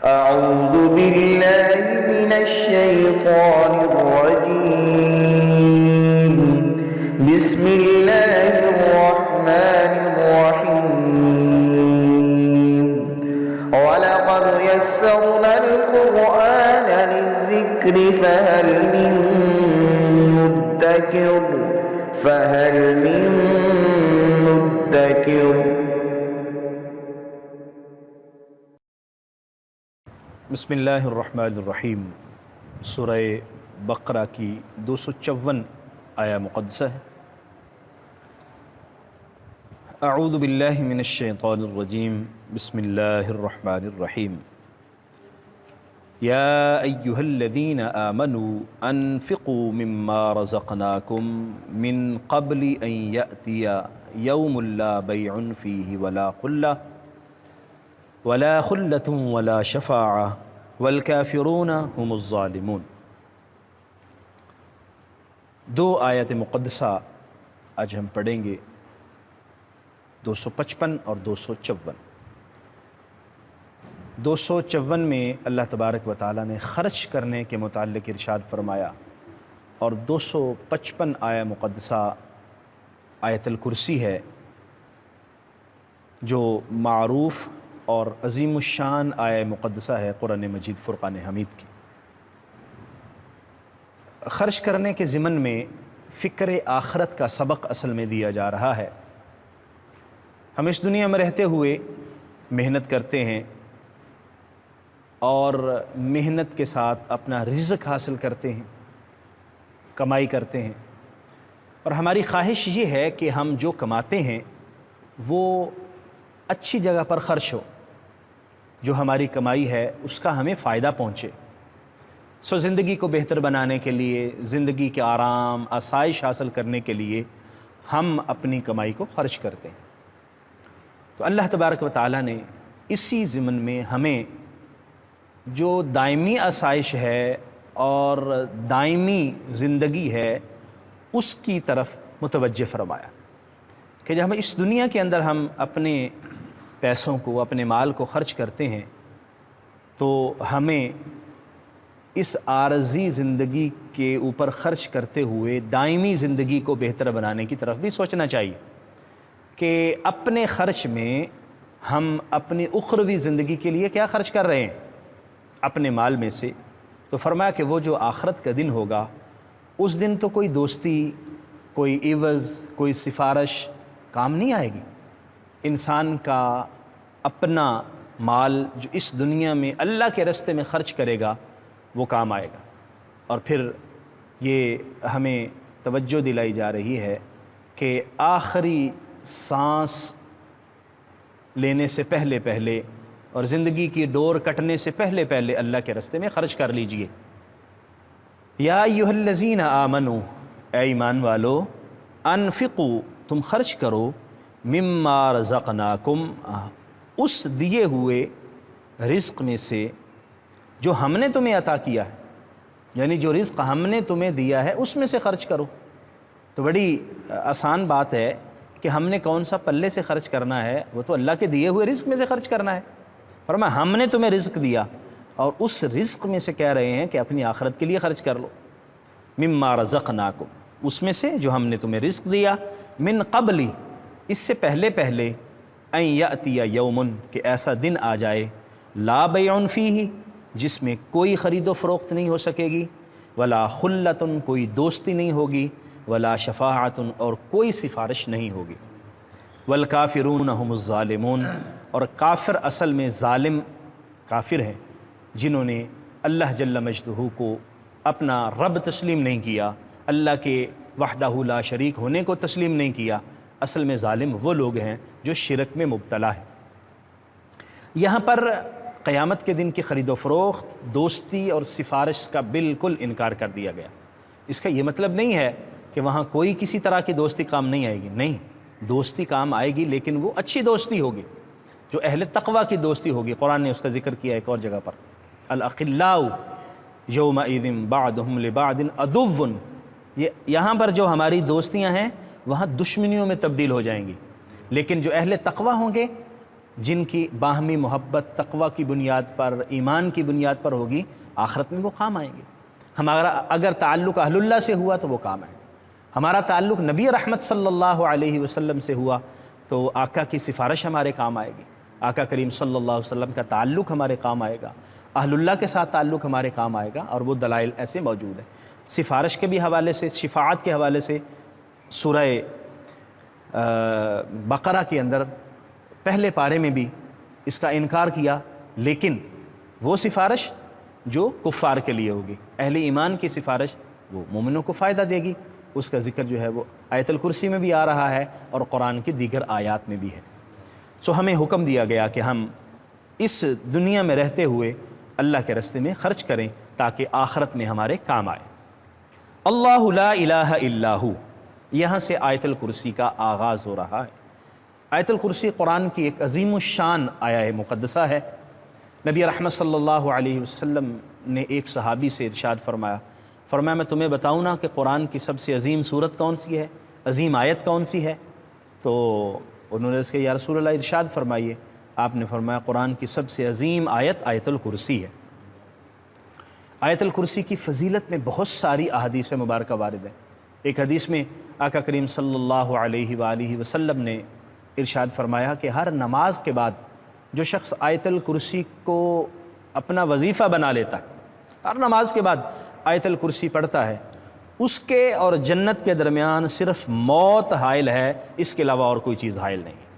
أعوذ بالله من الشيطان الرجيم. بسم الله الرحمن الرحيم. ولقد يسرنا القرآن للذكر فهل من مدكر. بسم اللہ الرحمن الرحیم. سورہ بقرہ کی 254 آیہ مقدسہ ہے. اعوذ باللہ من الشیطان الرجیم. بسم اللہ الرحمن الرحیم. یا ایہا الذین آمنوا انفقوا مما رزقناکم من قبل ان یأتی یوم لا بیع فیہ ولا خلة ولا شفاعة والکافرون هم الظالمون. دو آیت مقدسہ آج ہم پڑھیں گے، 255 اور 254. 254 میں اللہ تبارک و تعالیٰ نے خرچ کرنے کے متعلق ارشاد فرمایا، اور 255 آیہ مقدسہ آیت الکرسی ہے، جو معروف اور عظیم الشان آیہ مقدسہ ہے قرآن مجید فرقان حمید کی. خرچ کرنے کے ضمن میں فکر آخرت کا سبق اصل میں دیا جا رہا ہے. ہم اس دنیا میں رہتے ہوئے محنت کرتے ہیں اور محنت کے ساتھ اپنا رزق حاصل کرتے ہیں، کمائی کرتے ہیں، اور ہماری خواہش یہ ہے کہ ہم جو کماتے ہیں وہ اچھی جگہ پر خرچ ہو، جو ہماری کمائی ہے اس کا ہمیں فائدہ پہنچے. زندگی کو بہتر بنانے کے لیے، زندگی کے آرام آسائش حاصل کرنے کے لیے ہم اپنی کمائی کو خرچ کرتے ہیں. تو اللہ تبارک و تعالیٰ نے اسی ضمن میں ہمیں جو دائمی آسائش ہے اور دائمی زندگی ہے اس کی طرف متوجہ فرمایا کہ جب ہم اس دنیا کے اندر ہم اپنے پیسوں کو، اپنے مال کو خرچ کرتے ہیں تو ہمیں اس عارضی زندگی کے اوپر خرچ کرتے ہوئے دائمی زندگی کو بہتر بنانے کی طرف بھی سوچنا چاہیے کہ اپنے خرچ میں ہم اپنی اخروی زندگی کے لیے کیا خرچ کر رہے ہیں اپنے مال میں سے. تو فرمایا کہ وہ جو آخرت کا دن ہوگا اس دن تو کوئی دوستی، کوئی عوض، کوئی سفارش کام نہیں آئے گی. انسان کا اپنا مال جو اس دنیا میں اللہ کے راستے میں خرچ کرے گا وہ کام آئے گا. اور پھر یہ ہمیں توجہ دلائی جا رہی ہے کہ آخری سانس لینے سے پہلے اور زندگی کی ڈور کٹنے سے پہلے اللہ کے راستے میں خرچ کر لیجئے. یا ایھا الذین آمنوا، اے ایمان والو، انفقوا، تم خرچ کرو، مما رزقناکم، اس دیے ہوئے رزق میں سے جو ہم نے تمہیں عطا کیا ہے، یعنی جو رزق ہم نے تمہیں دیا ہے اس میں سے خرچ کرو. تو بڑی آسان بات ہے کہ ہم نے کون سا پلے سے خرچ کرنا ہے، وہ تو اللہ کے دیے ہوئے رزق میں سے خرچ کرنا ہے. فرمایا ہم نے تمہیں رزق دیا اور اس رزق میں سے کہہ رہے ہیں کہ اپنی آخرت کے لیے خرچ کر لو. مما رزقناکم، اس میں سے جو ہم نے تمہیں رزق دیا، من قبل، اس سے پہلے ان یأتی یوم، کہ ایسا دن آ جائے، لا بیع فیہ، جس میں کوئی خرید و فروخت نہیں ہو سکے گی، ولا خلۃ، کوئی دوستی نہیں ہوگی، ولا شفاعۃ، اور کوئی سفارش نہیں ہوگی، والکافرون هم الظالمون، اور کافر اصل میں ظالم کافر ہیں جنہوں نے اللہ جل مجدہ کو اپنا رب تسلیم نہیں کیا، اللہ کے وحدہ لا شریک ہونے کو تسلیم نہیں کیا. اصل میں ظالم وہ لوگ ہیں جو شرک میں مبتلا ہیں. یہاں پر قیامت کے دن کی خرید و فروخت، دوستی اور سفارش کا بالکل انکار کر دیا گیا. اس کا یہ مطلب نہیں ہے کہ وہاں کوئی کسی طرح کی دوستی کام نہیں آئے گی، نہیں، دوستی کام آئے گی، لیکن وہ اچھی دوستی ہوگی جو اہل تقوی کی دوستی ہوگی. قرآن نے اس کا ذکر کیا ایک اور جگہ پر، الاخلاء یومئذ بعضهم لبعض عدو. یہاں پر جو ہماری دوستیاں ہیں وہاں دشمنیوں میں تبدیل ہو جائیں گی، لیکن جو اہل تقوی ہوں گے جن کی باہمی محبت تقوی کی بنیاد پر، ایمان کی بنیاد پر ہوگی، آخرت میں وہ کام آئیں گے۔ ہمارا اگر تعلق اہل اللہ سے ہوا تو وہ کام آئے، ہمارا تعلق نبی رحمت صلی اللہ علیہ وسلم سے ہوا تو آقا کی سفارش ہمارے کام آئے گی، آقا کریم صلی اللہ علیہ وسلم کا تعلق ہمارے کام آئے گا، اہل اللہ کے ساتھ تعلق ہمارے کام آئے گا، اور وہ دلائل ایسے موجود ہیں۔ سفارش کے بھی حوالے سے، شفاعت کے حوالے سے سورہ بقرہ کے اندر پہلے پارے میں بھی اس کا انکار کیا، لیکن وہ سفارش جو کفار کے لیے ہوگی، اہل ایمان کی سفارش وہ مومنوں کو فائدہ دے گی، اس کا ذکر جو ہے وہ آیت الکرسی میں بھی آ رہا ہے اور قرآن کی دیگر آیات میں بھی ہے۔ سو ہمیں حکم دیا گیا کہ ہم اس دنیا میں رہتے ہوئے اللہ کے راستے میں خرچ کریں تاکہ آخرت میں ہمارے کام آئے۔ اللہ لا الہ الا ہو، یہاں سے آیت الکرسی کا آغاز ہو رہا ہے۔ آیت الکرسی قرآن کی ایک عظیم الشان آیہ مقدسہ ہے۔ نبی رحمت صلی اللہ علیہ وسلم نے ایک صحابی سے ارشاد فرمایا میں تمہیں بتاؤں نا کہ قرآن کی سب سے عظیم سورت کون سی ہے، عظیم آیت کون سی ہے؟ تو انہوں نے اس کے یا رسول اللہ ارشاد فرمائیے۔ آپ نے فرمایا قرآن کی سب سے عظیم آیت آیت الکرسی ہے۔ آیت الکرسی کی فضیلت میں بہت ساری احادیث مبارکہ وارد ہیں۔ ایک حدیث میں آقا کریم صلی اللہ علیہ وآلہ وسلم نے ارشاد فرمایا کہ ہر نماز کے بعد جو شخص آیت الکرسی کو اپنا وظیفہ بنا لیتا ہے، ہر نماز کے بعد آیت الکرسی پڑھتا ہے، اس کے اور جنت کے درمیان صرف موت حائل ہے، اس کے علاوہ اور کوئی چیز حائل نہیں ہے۔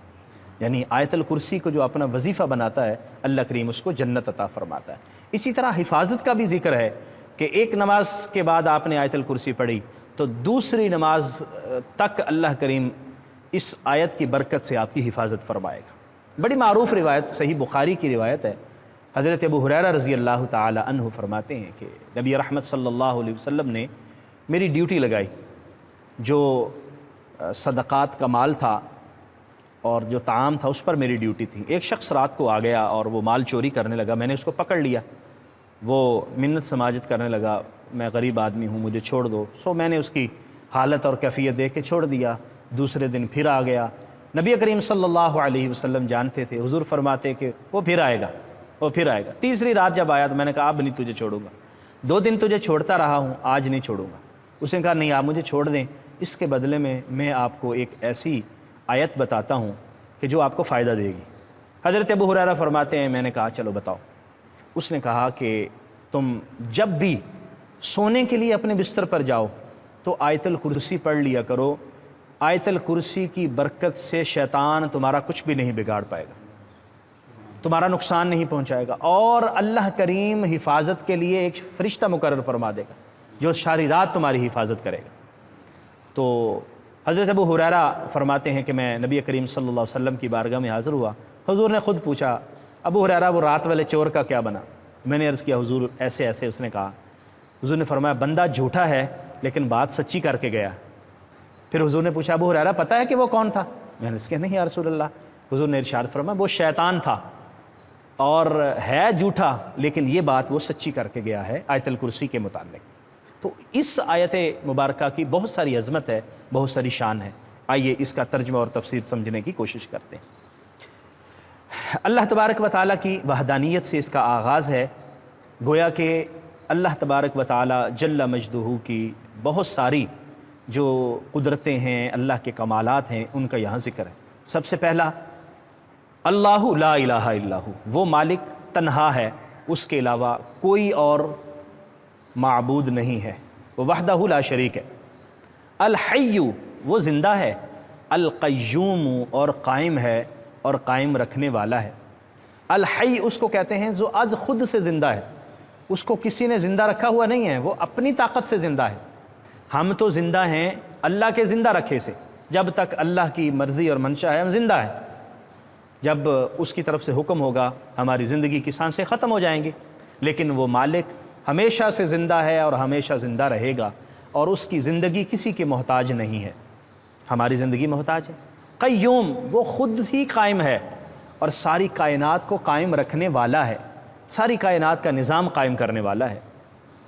یعنی آیت الکرسی کو جو اپنا وظیفہ بناتا ہے، اللہ کریم اس کو جنت عطا فرماتا ہے۔ اسی طرح حفاظت کا بھی ذکر ہے کہ ایک نماز کے بعد آپ نے آیت الکرسی پڑھی تو دوسری نماز تک اللہ کریم اس آیت کی برکت سے آپ کی حفاظت فرمائے گا۔ بڑی معروف روایت، صحیح بخاری کی روایت ہے، حضرت ابو ہریرہ رضی اللہ تعالی عنہ فرماتے ہیں کہ نبی رحمت صلی اللہ علیہ وسلم نے میری ڈیوٹی لگائی، جو صدقات کا مال تھا اور جو طعام تھا اس پر میری ڈیوٹی تھی۔ ایک شخص رات کو آ گیا اور وہ مال چوری کرنے لگا، میں نے اس کو پکڑ لیا، وہ منت سماجت کرنے لگا، میں غریب آدمی ہوں، مجھے چھوڑ دو۔ سو میں نے اس کی حالت اور کیفیت دیکھ کے چھوڑ دیا۔ دوسرے دن پھر آ گیا، نبی کریم صلی اللہ علیہ وسلم جانتے تھے، حضور فرماتے کہ وہ پھر آئے گا، وہ پھر آئے گا۔ تیسری رات جب آیا تو میں نے کہا اب نہیں تجھے چھوڑوں گا، 2 دن تجھے چھوڑتا رہا ہوں، آج نہیں چھوڑوں گا۔ اس نے کہا نہیں آپ مجھے چھوڑ دیں، اس کے بدلے میں آپ کو ایک ایسی آیت بتاتا ہوں کہ جو آپ کو فائدہ دے گی۔ حضرت ابو ہریرہ فرماتے ہیں میں نے کہا چلو بتاؤ۔ اس نے کہا کہ تم جب بھی سونے کے لیے اپنے بستر پر جاؤ تو آیت الکرسی پڑھ لیا کرو، آیت الکرسی کی برکت سے شیطان تمہارا کچھ بھی نہیں بگاڑ پائے گا، تمہارا نقصان نہیں پہنچائے گا، اور اللہ کریم حفاظت کے لیے ایک فرشتہ مقرر فرما دے گا جو ساری رات تمہاری حفاظت کرے گا۔ تو حضرت ابو ہریرہ فرماتے ہیں کہ میں نبی کریم صلی اللہ علیہ وسلم کی بارگاہ میں حاضر ہوا، حضور نے خود پوچھا ابو ہریرہ وہ رات والے چور کا کیا بنا؟ میں نے عرض کیا حضور ایسے ایسے، اس نے کہا، حضور نے فرمایا بندہ جھوٹا ہے لیکن بات سچی کر کے گیا۔ پھر حضور نے پوچھا ابو ہریرہ پتہ ہے کہ وہ کون تھا؟ میں نے اس کہا نہیں یا رسول اللہ۔ حضور نے ارشاد فرمایا وہ شیطان تھا اور ہے جھوٹا لیکن یہ بات وہ سچی کر کے گیا ہے آیت الکرسی کے متعلق۔ تو اس آیت مبارکہ کی بہت ساری عظمت ہے، بہت ساری شان ہے۔ آئیے اس کا ترجمہ اور تفسیر سمجھنے کی کوشش کرتے ہیں۔ اللہ تبارک و تعالیٰ کی وحدانیت سے اس کا آغاز ہے، گویا کہ اللہ تبارک و تعالیٰ جل مجدہ کی بہت ساری جو قدرتیں ہیں، اللہ کے کمالات ہیں، ان کا یہاں ذکر ہے۔ سب سے پہلا اللہ لا الہ الا ہو، وہ مالک تنہا ہے، اس کے علاوہ کوئی اور معبود نہیں ہے، وہ وحدہ لا شریک ہے۔ الحی، وہ زندہ ہے، القیوم، اور قائم ہے اور قائم رکھنے والا ہے۔ الحی اس کو کہتے ہیں جو از خود سے زندہ ہے، اس کو کسی نے زندہ رکھا ہوا نہیں ہے، وہ اپنی طاقت سے زندہ ہے۔ ہم تو زندہ ہیں اللہ کے زندہ رکھے سے، جب تک اللہ کی مرضی اور منشا ہے ہم زندہ ہیں، جب اس کی طرف سے حکم ہوگا ہماری زندگی کی سانسیں ختم ہو جائیں گی، لیکن وہ مالک ہمیشہ سے زندہ ہے اور ہمیشہ زندہ رہے گا، اور اس کی زندگی کسی کے محتاج نہیں ہے، ہماری زندگی محتاج ہے۔ قیوم، وہ خود ہی قائم ہے اور ساری کائنات کو قائم رکھنے والا ہے، ساری کائنات کا نظام قائم کرنے والا ہے۔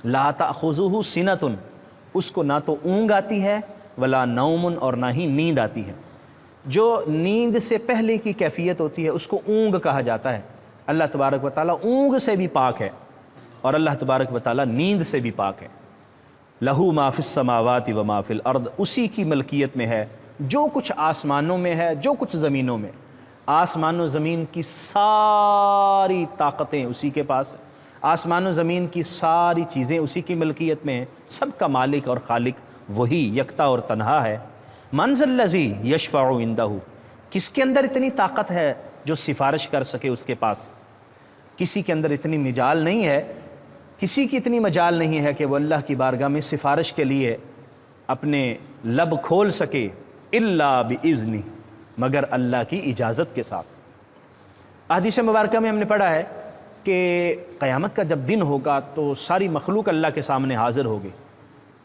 لا تأخذہ سنۃ، اس کو نہ تو اونگ آتی ہے ولا نوم، اور نہ ہی نیند آتی ہے۔ جو نیند سے پہلے کی کیفیت ہوتی ہے اس کو اونگ کہا جاتا ہے۔ اللہ تبارک و تعالیٰ اونگ سے بھی پاک ہے اور اللہ تبارک و تعالیٰ نیند سے بھی پاک ہے۔ لہو ما فی السماوات و ما فی الارض، اسی کی ملکیت میں ہے جو کچھ آسمانوں میں ہے، جو کچھ زمینوں میں۔ آسمان و زمین کی ساری طاقتیں اسی کے پاس ہیں، آسمان و زمین کی ساری چیزیں اسی کی ملکیت میں ہیں، سب کا مالک اور خالق وہی یکتا اور تنہا ہے۔ من ذا الذی یشفع عندہ، کس کے اندر اتنی طاقت ہے جو سفارش کر سکے اس کے پاس؟ کسی کے اندر اتنی مجال نہیں ہے، کسی کی اتنی مجال نہیں ہے کہ وہ اللہ کی بارگاہ میں سفارش کے لیے اپنے لب کھول سکے، الا باذنہ، مگر اللہ کی اجازت کے ساتھ۔ احادیث مبارکہ میں ہم نے پڑھا ہے کہ قیامت کا جب دن ہوگا تو ساری مخلوق اللہ کے سامنے حاضر ہوگی،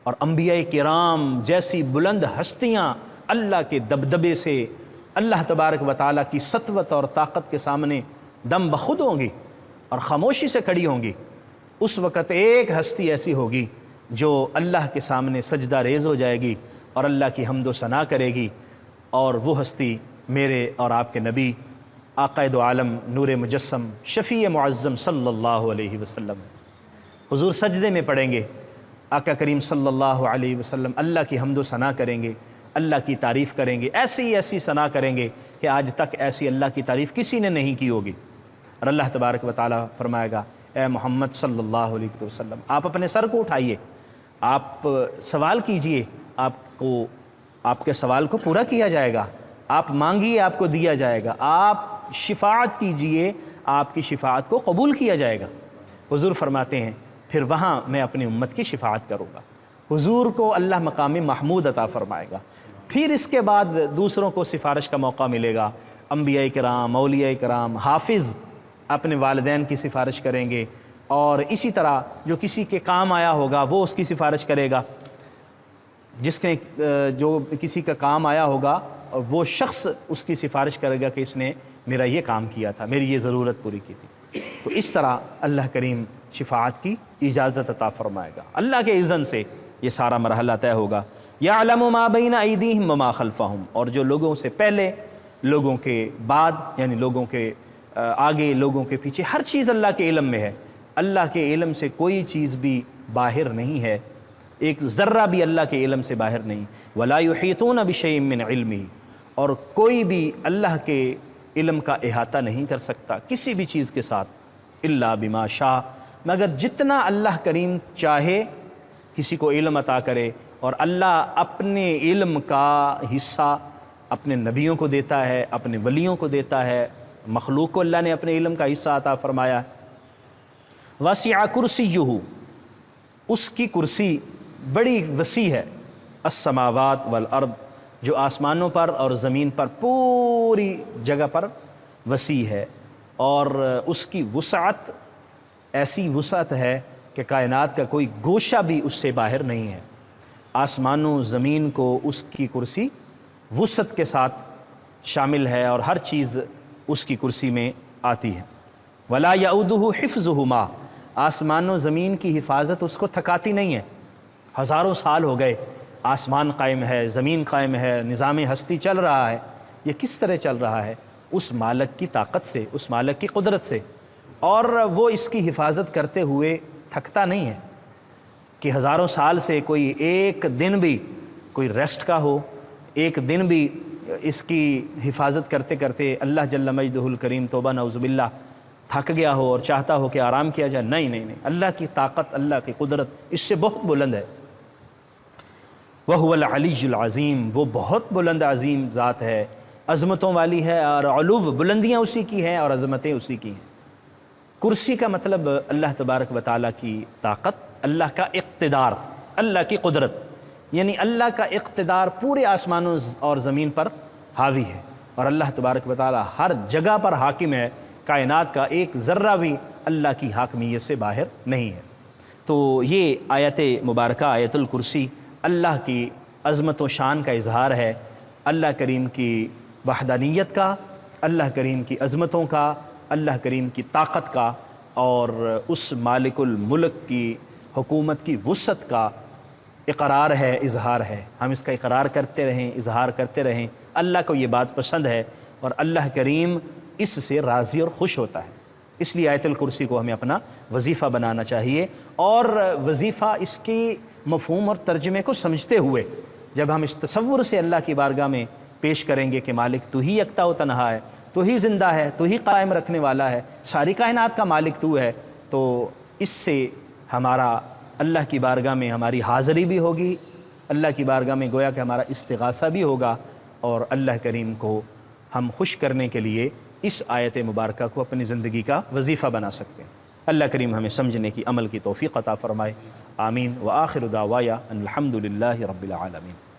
اور انبیاء کرام جیسی بلند ہستیاں اللہ کے دبدبے سے، اللہ تبارک و تعالیٰ کی سطوت اور طاقت کے سامنے دم بخود ہوں گی اور خاموشی سے کھڑی ہوں گی۔ اس وقت ایک ہستی ایسی ہوگی جو اللہ کے سامنے سجدہ ریز ہو جائے گی اور اللہ کی حمد و ثنا کرے گی، اور وہ ہستی میرے اور آپ کے نبی آقا دو عالم نور مجسم شفیع معظم صلی اللہ علیہ وسلم حضور سجدے میں پڑھیں گے، آقا کریم صلی اللہ علیہ وسلم اللہ کی حمد و ثنا کریں گے، اللہ کی تعریف کریں گے، ایسی ثنا کریں گے کہ آج تک ایسی اللہ کی تعریف کسی نے نہیں کی ہوگی۔ اور اللہ تبارک و تعالیٰ فرمائے گا، اے محمد صلی اللہ علیہ وسلم، آپ اپنے سر کو اٹھائیے، آپ سوال کیجئے، آپ کے سوال کو پورا کیا جائے گا، آپ مانگیے آپ کو دیا جائے گا، آپ شفاعت کیجئے آپ کی شفاعت کو قبول کیا جائے گا۔ حضور فرماتے ہیں پھر وہاں میں اپنی امت کی شفاعت کروں گا، حضور کو اللہ مقام محمود عطا فرمائے گا، پھر اس کے بعد دوسروں کو سفارش کا موقع ملے گا، انبیاء کرام، اولیاء کرام، حافظ اپنے والدین کی سفارش کریں گے، اور اسی طرح جو کسی کے کام آیا ہوگا وہ اس کی سفارش کرے گا، جو کسی کا کام آیا ہوگا وہ شخص اس کی سفارش کرے گا کہ اس نے میرا یہ کام کیا تھا، میری یہ ضرورت پوری کی تھی۔ تو اس طرح اللہ کریم شفاعت کی اجازت عطا فرمائے گا، اللہ کے اذن سے یہ سارا مرحلہ طے ہوگا۔ یعلم ما بین ایدیہم وما خلفہم، اور جو لوگوں سے پہلے، لوگوں کے بعد، یعنی لوگوں کے آگے، لوگوں کے پیچھے، ہر چیز اللہ کے علم میں ہے۔ اللہ کے علم سے کوئی چیز بھی باہر نہیں ہے، ایک ذرہ بھی اللہ کے علم سے باہر نہیں۔ ولا یحیطون بشیء من علمہ، اور کوئی بھی اللہ کے علم کا احاطہ نہیں کر سکتا کسی بھی چیز کے ساتھ، الا بما شاء، مگر جتنا اللہ کریم چاہے کسی کو علم عطا کرے، اور اللہ اپنے علم کا حصہ اپنے نبیوں کو دیتا ہے، اپنے ولیوں کو دیتا ہے، مخلوق کو اللہ نے اپنے علم کا حصہ عطا فرمایا۔ وسع کرسیہ، اس کی کرسی بڑی وسیع ہے، السماوات والارض، جو آسمانوں پر اور زمین پر پوری جگہ پر وسیع ہے، اور اس کی وسعت ایسی وسعت ہے کہ کائنات کا کوئی گوشہ بھی اس سے باہر نہیں ہے۔ آسمانوں زمین کو اس کی کرسی وسعت کے ساتھ شامل ہے، اور ہر چیز اس کی کرسی میں آتی ہے۔ ولا یعودہ حفظہما، آسمان و زمین کی حفاظت اس کو تھکاتی نہیں ہے۔ ہزاروں سال ہو گئے، آسمان قائم ہے، زمین قائم ہے، نظام ہستی چل رہا ہے، یہ کس طرح چل رہا ہے؟ اس مالک کی طاقت سے، اس مالک کی قدرت سے، اور وہ اس کی حفاظت کرتے ہوئے تھکتا نہیں ہے کہ ہزاروں سال سے کوئی ایک دن بھی کوئی ریسٹ کا ہو، ایک دن بھی اس کی حفاظت کرتے کرتے اللہ جل مجدہ الکریم توبہ نعوذ باللہ تھک گیا ہو اور چاہتا ہو کہ آرام کیا جائے، نہیں، اللہ کی طاقت، اللہ کی قدرت اس سے بہت بلند ہے۔ وَهُوَ الْعَلِيُّ الْعَظِيمُ، وہ بہت بلند عظیم ذات ہے، عظمتوں والی ہے، اور علو بلندیاں اسی کی ہیں اور عظمتیں اسی کی ہیں۔ کرسی کا مطلب اللہ تبارک و تعالیٰ کی طاقت، اللہ کا اقتدار، اللہ کی قدرت، یعنی اللہ کا اقتدار پورے آسمانوں اور زمین پر حاوی ہے، اور اللہ تبارک و تعالیٰ ہر جگہ پر حاکم ہے، کائنات کا ایک ذرہ بھی اللہ کی حاکمیت سے باہر نہیں ہے۔ تو یہ آیت مبارکہ، آیت الکرسی، اللہ کی عظمت و شان کا اظہار ہے، اللہ کریم کی وحدانیت کا، اللہ کریم کی عظمتوں کا، اللہ کریم کی طاقت کا، اور اس مالک الملک کی حکومت کی وسعت کا، اقرار ہے، اظہار ہے، ہم اس کا اقرار کرتے رہیں، اظہار کرتے رہیں۔ اللہ کو یہ بات پسند ہے اور اللہ کریم اس سے راضی اور خوش ہوتا ہے۔ اس لیے آیت الکرسی کو ہمیں اپنا وظیفہ بنانا چاہیے، اور وظیفہ اس کی مفہوم اور ترجمے کو سمجھتے ہوئے جب ہم اس تصور سے اللہ کی بارگاہ میں پیش کریں گے کہ مالک تو ہی یکتا و تنہا ہے، تو ہی زندہ ہے، تو ہی قائم رکھنے والا ہے، ساری کائنات کا مالک تو ہے، تو اس سے ہمارا اللہ کی بارگاہ میں ہماری حاضری بھی ہوگی، اللہ کی بارگاہ میں گویا کہ ہمارا استغاثہ بھی ہوگا، اور اللہ کریم کو ہم خوش کرنے کے لیے اس آیت مبارکہ کو اپنی زندگی کا وظیفہ بنا سکتے ہیں۔ اللہ کریم ہمیں سمجھنے کی، عمل کی توفیق عطا فرمائے۔ آمین۔ وآخر دعوایا ان الحمد للہ رب العالمین۔